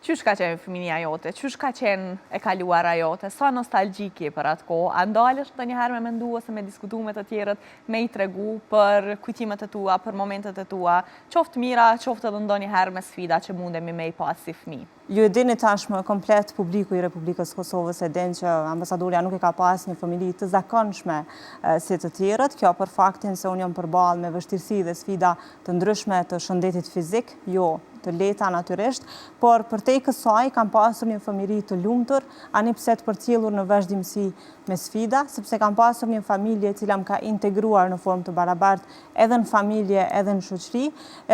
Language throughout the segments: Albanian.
Qysh ka qenë fëmijëria jote? Qysh ka qenë e kaluara jote? Sa nostalgjike për atë kohë? A ndalesh ndonjëherë me mendu ose me diskutu me të tjerët, me i tregu për kujtimet e tua, për momentet e tua, qoftë mira, qoftë edhe ndonjëherë me sfida që mundemi me i pas si fëmijë? Ju e dini tashmë komplet publiku i Republikës Kosovës e din që ambasadorja nuk e ka pas një familji të zakonshme si të tjerët. Kjo për faktin se unë jam përballë me vështirësi dhe sfida të ndryshme të shëndetit fizik, jo të lehta natyrisht, por përtej kësaj kam pasur një familji të lumtur, ani pse të përcjellur në vazhdimsi me sfida, sepse kam pasur një familje e cila më ka integruar në formë të barabartë edhe në familje edhe në shoqëri,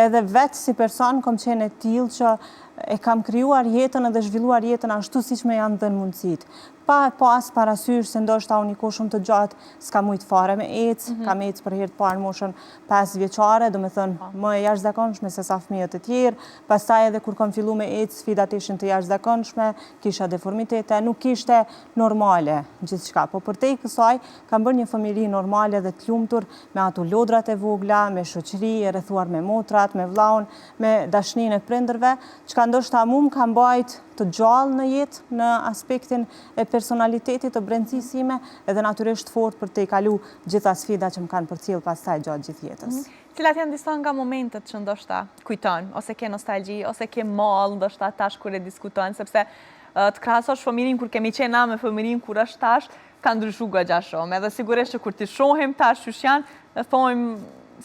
edhe vetë si person kam qenë e tillë që e kam krijuar jetën edhe zhvilluar jetën ashtu siç më janë dhënë mundësitë. Pa pas parasysh se ndoshta unë një kohë shumë të gjatë s'ka mujt fare me ecë, kam ecë për herë të parë në moshën 5 vjeçare, domethënë më e jashtëzakonshme se sa fëmijët e tjerë. Pastaj edhe kur kam filluar me ecë, sfidat ishin të jashtëzakonshme, kisha deformitete, nuk ishte normale gjithçka. Po përtej kësaj kam bërë një familje normale dhe të lumtur, me ato lodrat e vogla, me shoqëri, e rrethuar me motrat, me vllaun, me dashninë e prindërve, çka ndoshta mua më ka mbajt të gjallë në jetë, në aspektin e personalitetit të brendësisë sime, edhe natyrisht fort për të kalu gjitha sfidat që më kanë përcjell pastaj gjatë gjithë jetës. Cilat janë disa nga momentet që ndoshta kujton, ose ke nostalgji, ose ke mall, ndoshta tash kur e diskuton, sepse të krahasosh fëmirin kur kemi qenë na me fëmirin kur është tash, ka ndryshuar goxha shumë. Edhe sigurisht që kur ti shohim tash çush janë, e thojmë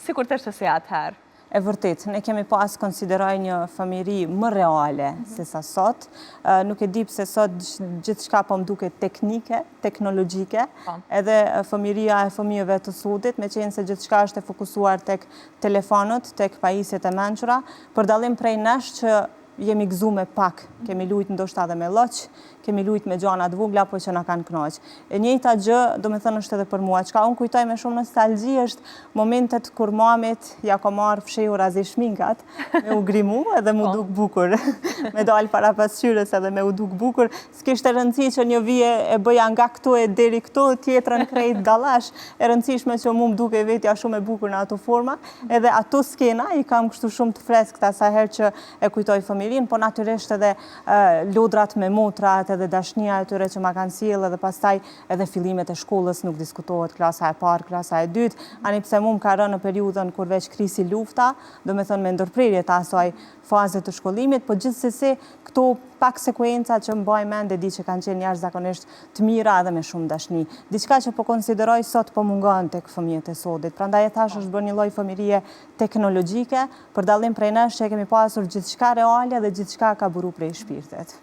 sikur të ishte se atëherë. E vërtet, ne kemi pas konsideroj një familji më reale se sa sot. Nuk e di pse sot gjithçka po më duket teknike, teknologjike, edhe familja e fëmijëve të sodit, me qenë se gjithçka është e fokusuar tek telefonët, tek pajisjet e mençura, për dallim prej nesh që jemi gëzu me pak, kemi lujt ndoshta edhe me lloç, kemi lujt me gjana të vogla, po që na kanë kënaq. E njëjta gjë, domethënë është edhe për mua. Çka unë kujtoj me shumë nostalgji është momentet kur mamit ja ka marrë fshehur azi shminkat, me u grimu edhe mu duk bukur. Me dal para pasqyrës edhe me u duk bukur. S'kishte rëndësi që një vije e bëja nga këtu e deri këtu, tjetrën krejt dallash. E rëndësishme që mu më duke vetja shumë e bukur në ato forma. Edhe ato skena i kam kështu shumë të freskëta sa herë që e kujtoj familjen, po natyrisht edhe lodrat me motrat, edhe dashnia e tyre që ma kanë sjellë, edhe pastaj edhe fillimet e shkollës nuk diskutohet, klasa e parë, klasa e dytë, ani pse mu më ka rënë në periudhën kur veç krisi lufta, do me thënë me ndërprerje të asaj faze të shkollimit, po gjithsesi këto pak sekuenca që mbaj mend e di që kanë qenë jashtëzakonisht të mira edhe me shumë dashni. Diçka që po konsideroj sot po mungon tek fëmijët e sodit. Prandaj e thash është bërë një lloj familje teknologjike, për dallim prej nesh që kemi pasur gjithçka reale dhe gjithçka ka buru prej shpirtit.